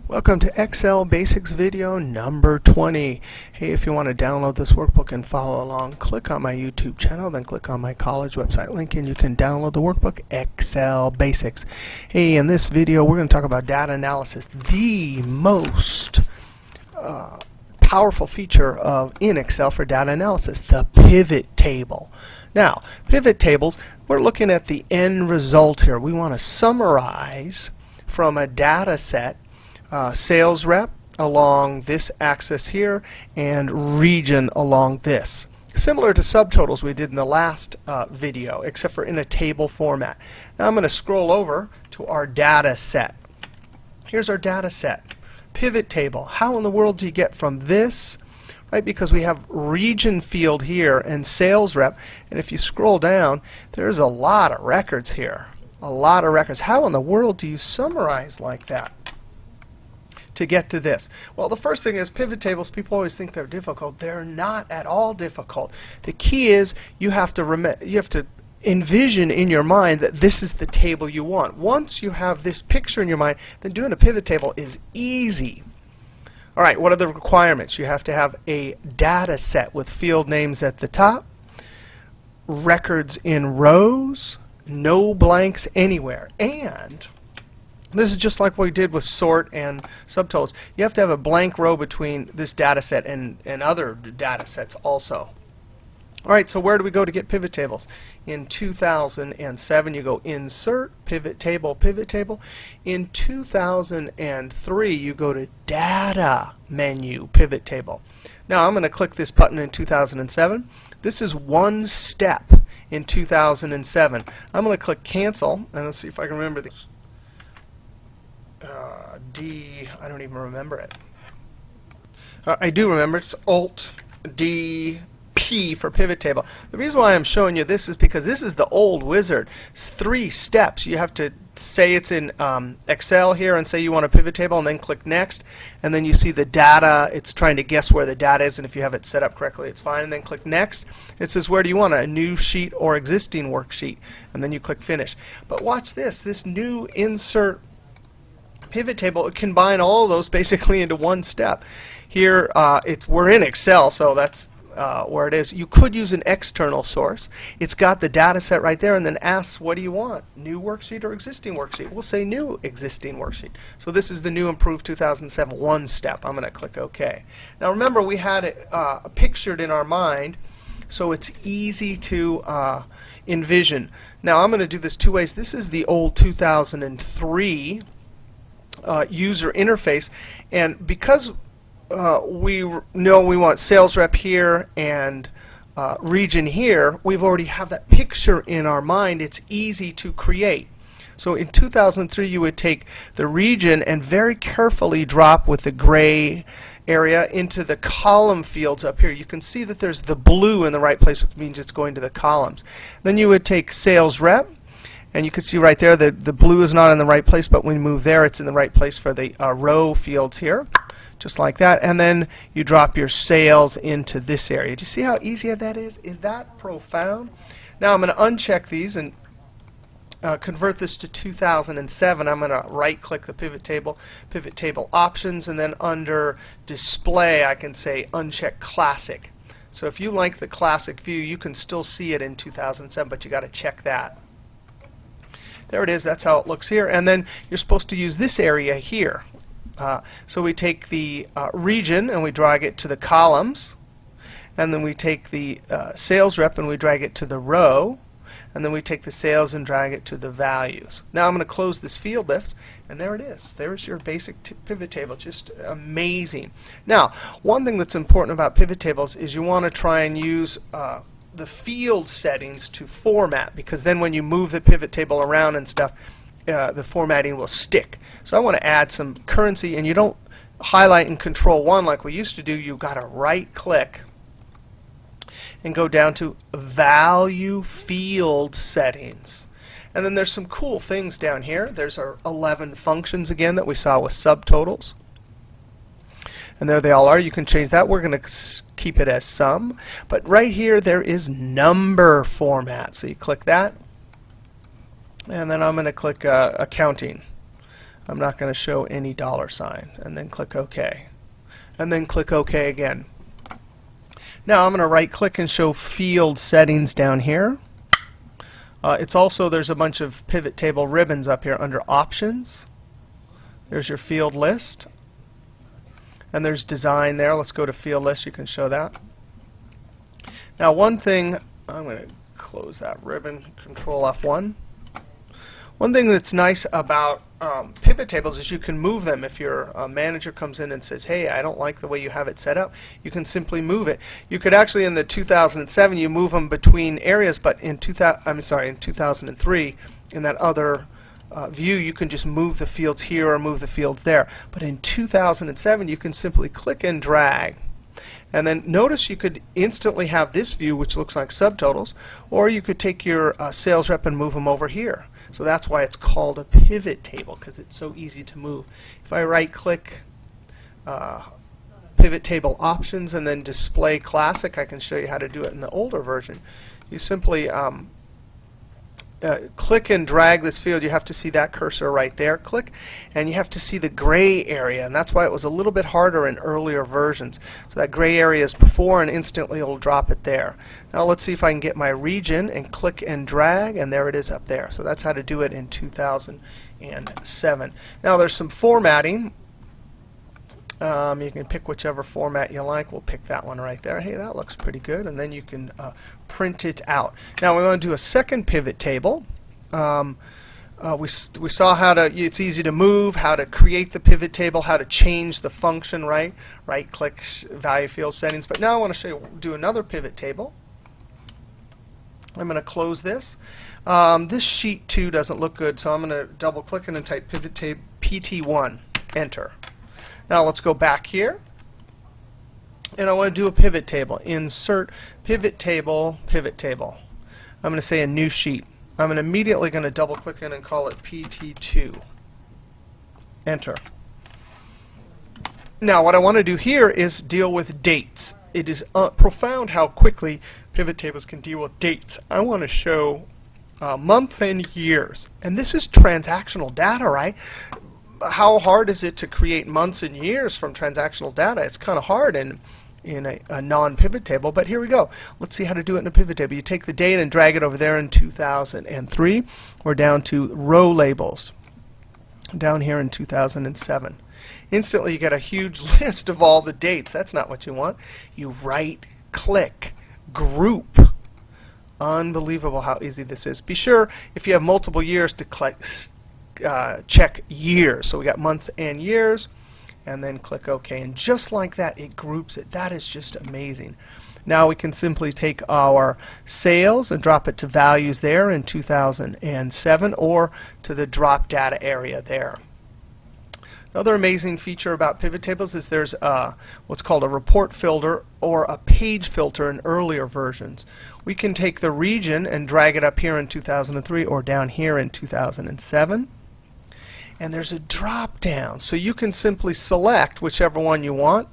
Welcome to Excel Basics video number 20. Hey, if you want to download this workbook and follow along, click on my YouTube channel, then click on my college website link and you can download the workbook Excel Basics. Hey, in this video we're going to talk about data analysis, the most powerful feature in Excel for data analysis, the pivot table. Now, pivot tables, we're looking at the end result here. We want to summarize from a data set sales rep along this axis here and region along this. Similar to subtotals we did in the last video, except for in a table format. Now I'm going to scroll over to our data set. Here's our data set. Pivot table. How in the world do you get from this, right? Because we have region field here and sales rep, and if you scroll down, there's a lot of records here. A lot of records. How in the world do you summarize like that to get to this? Well, the first thing is pivot tables, people always think they're difficult. They're not at all difficult. The key is you have to envision in your mind that this is the table you want. Once you have this picture in your mind, then doing a pivot table is easy. All right, what are the requirements? You have to have a data set with field names at the top, records in rows, no blanks anywhere, and this is just like what we did with sort and subtotals. You have to have a blank row between this data set and other data sets also. All right, so where do we go to get pivot tables? In 2007, you go Insert, Pivot Table, Pivot Table. In 2003, you go to Data menu, Pivot Table. Now, I'm going to click this button in 2007. This is one step in 2007. I'm going to click Cancel, and let's see if I can remember this. I don't even remember it. I do remember. It's Alt D P for pivot table. The reason why I'm showing you this is because this is the old wizard. It's 3 steps. You have to say it's in Excel here and say you want a pivot table and then click next, and then you see the data. It's trying to guess where the data is, and if you have it set up correctly it's fine, and then click next. It says where do you want a new sheet or existing worksheet, and then you click finish. But watch this new insert pivot table, combine all of those basically into one step. Here we're in Excel, so that's where it is. You could use an external source. It's got the data set right there and then asks what do you want, new worksheet or existing worksheet. We'll say new existing worksheet. So this is the new improved 2007 one step. I'm going to click OK. Now remember, we had it pictured in our mind, so it's easy to envision. Now I'm going to do this 2 ways. This is the old 2003 user interface, and because we know we want sales rep here and region here, we've already have that picture in our mind. It's easy to create. So in 2003 you would take the region and very carefully drop with the gray area into the column fields up here. You can see that there's the blue in the right place, which means it's going to the columns. Then you would take sales rep, and you can see right there that the blue is not in the right place, but when you move there it's in the right place for the row fields here, just like that. And then you drop your sales into this area. Do you see how easy that is? Is that profound? Now I'm going to uncheck these and convert this to 2007. I'm going to right click the pivot table options, and then under display I can say uncheck classic. So if you like the classic view, you can still see it in 2007, but you got to check that. There it is. That's how it looks here. And then you're supposed to use this area here. So we take the region and we drag it to the columns, and then we take the sales rep and we drag it to the row, and then we take the sales and drag it to the values. Now I'm going to close this field list, and there it is. There's your basic pivot table. Just amazing. Now, one thing that's important about pivot tables is you want to try and use the field settings to format, because then when you move the pivot table around and stuff, the formatting will stick. So I want to add some currency, and you don't highlight and control 1 like we used to do. You've got to right click and go down to value field settings, and then there's some cool things down here. There's our 11 functions again that we saw with subtotals, and there they all are. You can change that. We're going to keep it as sum, but right here there is number format, so you click that, and then I'm going to click accounting. I'm not going to show any $sign, and then click OK. And then click OK again. Now I'm going to right click and show field settings down here. It's also, there's a bunch of pivot table ribbons up here under options. There's your field list. And there's design there. Let's go to field list. You can show that. Now one thing, I'm going to close that ribbon, Control F1. One thing that's nice about pivot tables is you can move them. If your manager comes in and says, hey, I don't like the way you have it set up, you can simply move it. You could actually, in the 2007, you move them between areas, but in 2003, in that other view, you can just move the fields here or move the fields there. But in 2007, you can simply click and drag. And then notice you could instantly have this view, which looks like subtotals, or you could take your sales rep and move them over here. So that's why it's called a pivot table, because it's so easy to move. If I right click pivot table options and then display classic, I can show you how to do it in the older version. You simply click and drag this field. You have to see that cursor right there. Click, and you have to see the gray area, and that's why it was a little bit harder in earlier versions. So that gray area is before, and instantly it'll drop it there. Now let's see if I can get my region and click and drag, and there it is up there. So that's how to do it in 2007. Now there's some formatting. You can pick whichever format you like. We'll pick that one right there. Hey, that looks pretty good. And then you can print it out. Now we want to do a second pivot table. We saw how to, it's easy to move, how to create the pivot table, how to change the function, right? Right click, value field settings. But now I want to show you, do another pivot table. I'm going to close this. This sheet 2 doesn't look good, so I'm going to double click and then type pivot table PT1, enter. Now let's go back here, and I want to do a pivot table. Insert pivot table, pivot table. I'm going to say a new sheet. I'm immediately going to double click in and call it PT2. Enter. Now what I want to do here is deal with dates. It is profound how quickly pivot tables can deal with dates. I want to show months and years, and this is transactional data, right? How hard is it to create months and years from transactional data? It's kind of hard in a non-pivot table, but here we go. Let's see how to do it in a pivot table. You take the date and drag it over there in 2003. We're down to row labels down here in 2007. Instantly you get a huge list of all the dates. That's not what you want. You right click, group. Unbelievable how easy this is. Be sure if you have multiple years to click check years. So we got months and years, and then click OK. And just like that, it groups it. That is just amazing. Now we can simply take our sales and drop it to values there in 2007 or to the drop data area there. Another amazing feature about pivot tables is there's what's called a report filter or a page filter in earlier versions. We can take the region and drag it up here in 2003 or down here in 2007. And there's a drop down, so you can simply select whichever one you want.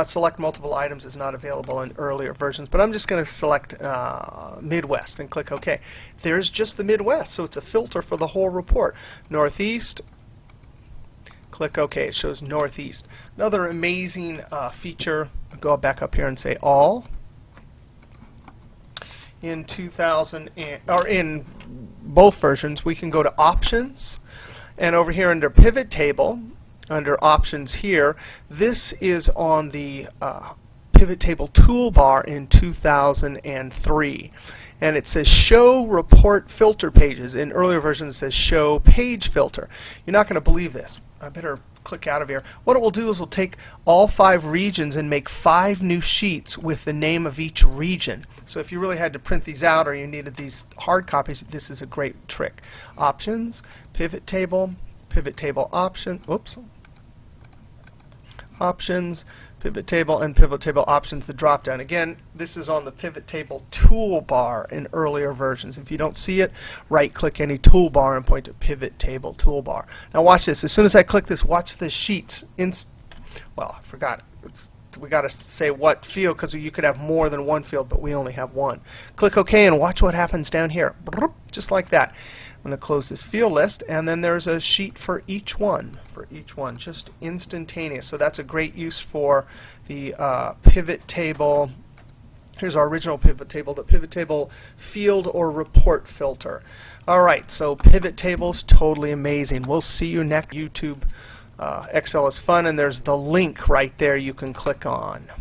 Select multiple items is not available in earlier versions, but I'm just going to select Midwest and click OK. There's just the Midwest, so it's a filter for the whole report. Northeast, click OK. It shows Northeast. Another amazing feature, I'll go back up here and say All. In 2000 or in both versions, we can go to Options, and over here under Pivot Table, under Options here, this is on the Pivot Table toolbar in 2003, and it says Show Report Filter Pages. In earlier versions, it says Show Page Filter. You're not going to believe this. I better click out of here. What it will do is we'll take all 5 regions and make 5 new sheets with the name of each region. So if you really had to print these out or you needed these hard copies, this is a great trick. Options, pivot table option, oops. Options, pivot table, and pivot table options, the drop down. Again, this is on the pivot table toolbar in earlier versions. If you don't see it, right click any toolbar and point to pivot table toolbar. Now watch this. As soon as I click this, watch the sheets. Well, I forgot. We got to say what field, because you could have more than one field, but we only have one. Click OK and watch what happens down here. Just like that. I'm going to close this field list, and then there's a sheet for each one, just instantaneous. So that's a great use for the pivot table. Here's our original pivot table, the pivot table field or report filter. All right, so pivot tables, totally amazing. We'll see you next YouTube. Excel is fun, and there's the link right there you can click on.